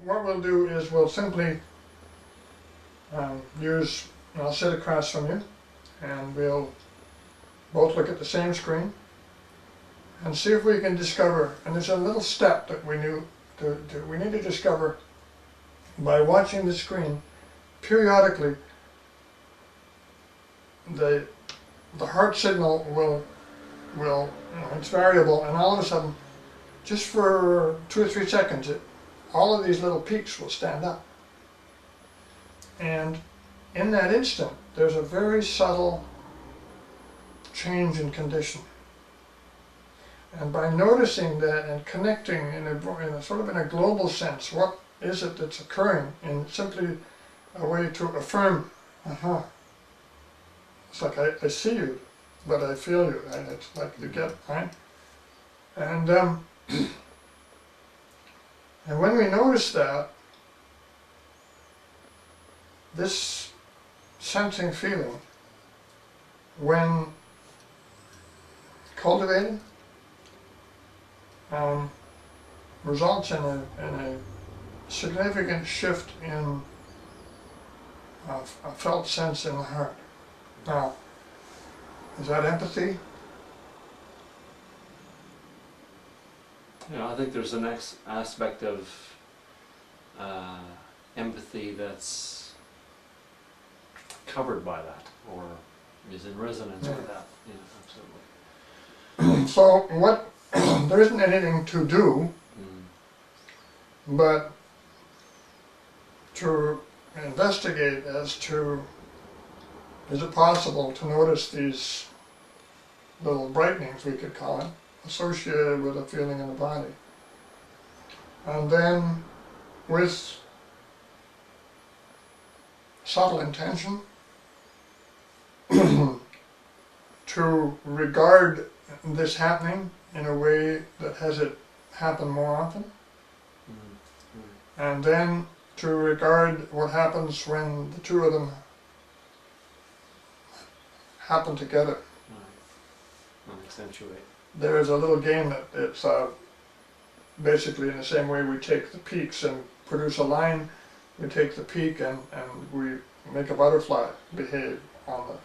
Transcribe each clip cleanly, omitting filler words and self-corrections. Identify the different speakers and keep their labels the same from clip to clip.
Speaker 1: what we'll do is we'll simply I'll sit across from you, and we'll both look at the same screen and see if we can discover, and there's a little step that we need to discover by watching the screen. Periodically the heart signal will it's variable, and all of a sudden, just for 2 or 3 seconds, all of these little peaks will stand up. And in that instant, there's a very subtle change in condition. And by noticing that and connecting in a sort of in a global sense, what is it that's occurring, in simply a way to affirm, it's like I see you, but I feel you, and it's like you get, right? And and when we notice that, this sensing feeling, when cultivated, results in a significant shift in a felt sense in the heart. Now, is that empathy?
Speaker 2: You know, I think there's the next aspect of empathy that's covered by that, or is in resonance with that. Yeah, absolutely.
Speaker 1: So what? There isn't anything to do, but to investigate as to, is it possible to notice these little brightenings, we could call it, associated with a feeling in the body. And then with subtle intention to regard this happening in a way that has it happen more often. And then to regard what happens when the two of them happen together.
Speaker 2: And accentuate.
Speaker 1: There is a little game that it's basically in the same way we take the peaks and produce a line. We take the peak and we make a butterfly behave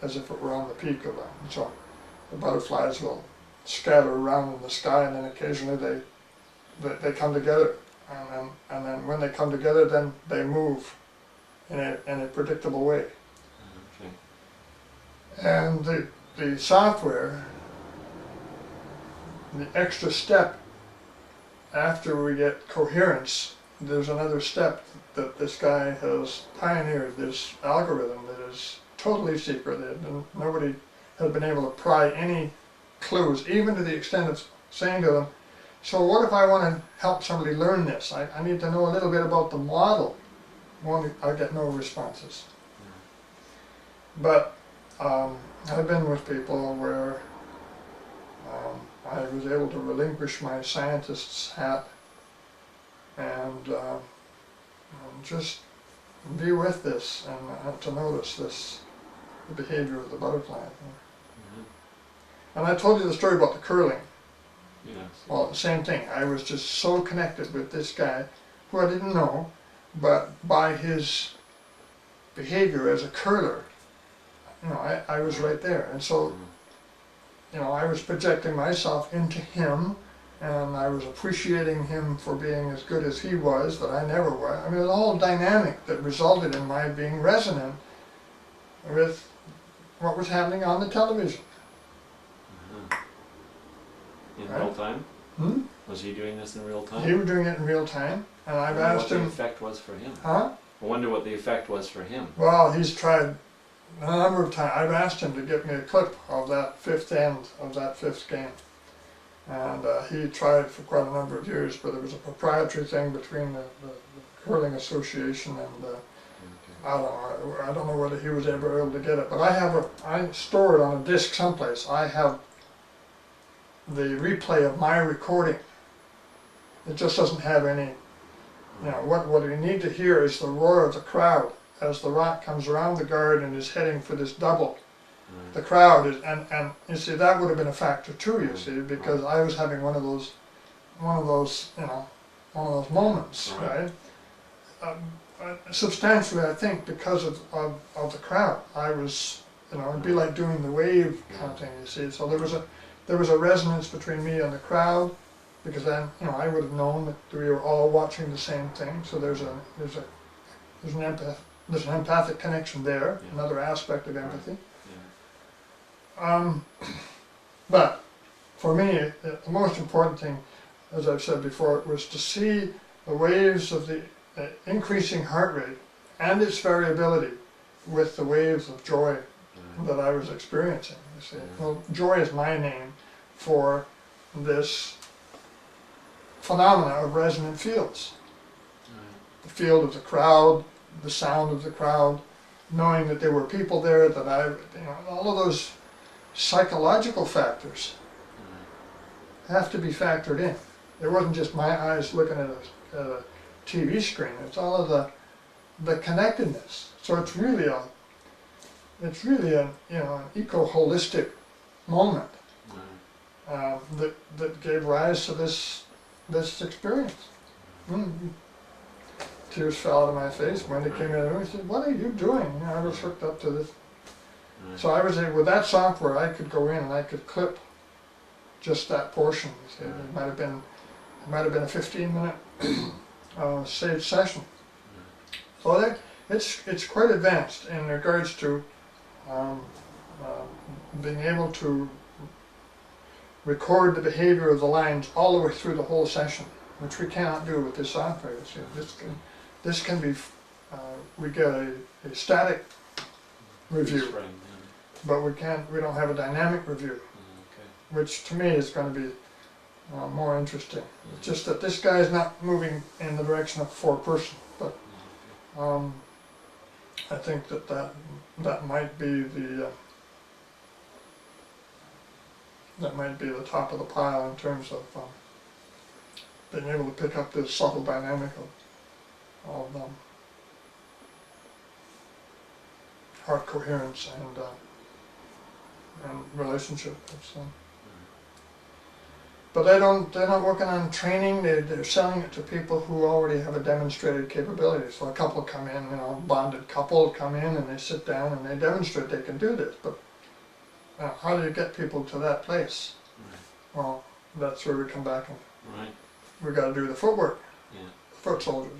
Speaker 1: as if it were on the peak of it. And so the butterflies will scatter around in the sky, and then occasionally they come together. And then when they come together, then they move in a predictable way. Okay. And the software, the extra step after we get coherence, there's another step that this guy has pioneered, this algorithm that is totally secret, and nobody has been able to pry any clues, even to the extent of saying to them, so what if I want to help somebody learn this? I need to know a little bit about the model. I get no responses. But I've been with people where I was able to relinquish my scientist's hat and just be with this and to notice the behavior of the butterfly. And I told you the story about the curling.
Speaker 2: Yes.
Speaker 1: Well, the same thing. I was just so connected with this guy who I didn't know, but by his behavior as a curler, I was right there. And so, I was projecting myself into him, and I was appreciating him for being as good as he was, that I never was. I mean, it was a whole dynamic that resulted in my being resonant with what was happening on the television.
Speaker 2: In real time? Was he doing this in real time?
Speaker 1: He was doing it in real time, and I've asked him...
Speaker 2: what the effect was for him.
Speaker 1: Huh?
Speaker 2: I wonder what the effect was for him.
Speaker 1: Well, he's tried a number of times. I've asked him to get me a clip of that fifth end of that fifth game. And he tried for quite a number of years, but there was a proprietary thing between the Curling Association and I don't know whether he was ever able to get it, but I store it on a disc someplace. I have the replay of my recording. It just doesn't have any, what we need to hear is the roar of the crowd as the rock comes around the guard and is heading for this double. The crowd is, and you see, that would have been a factor too, you see, because I was having one of those moments, right? substantially, I think, because of the crowd. I was, it'd be like doing the wave counting, you see. So there was a resonance between me and the crowd, because then, I would have known that we were all watching the same thing. So there's an empathic connection there, another aspect of empathy. But for me, the most important thing, as I've said before, was to see the waves of the increasing heart rate and its variability with the waves of joy that I was experiencing. You see, well, joy is my name for this phenomena of resonant fields. The field of the crowd, the sound of the crowd, knowing that there were people there, that all of those psychological factors have to be factored in. It wasn't just my eyes looking at a TV screen. It's all of the connectedness. So it's really an eco-holistic moment that gave rise to this experience. Tears fell out of my face. Wendy came in and said, "What are you doing?" I was hooked up to this. So I was able, with that software, I could go in and I could clip just that portion. It might have been a 15-minute saved session. So it's quite advanced in regards to being able to record the behavior of the lines all the way through the whole session, which we cannot do with this software. This can be, we get a static review, but we don't have a dynamic review, which to me is going to be more interesting. It's just that this guy is not moving in the direction of four-person, but I think that might be the top of the pile in terms of being able to pick up this subtle dynamic of heart coherence and relationship. But they're not working on training. They're selling it to people who already have a demonstrated capability. So a couple come in, bonded couple come in and they sit down and they demonstrate they can do this. But how do you get people to that place? Well, that's where we come back and we got to do the footwork. Foot soldiers.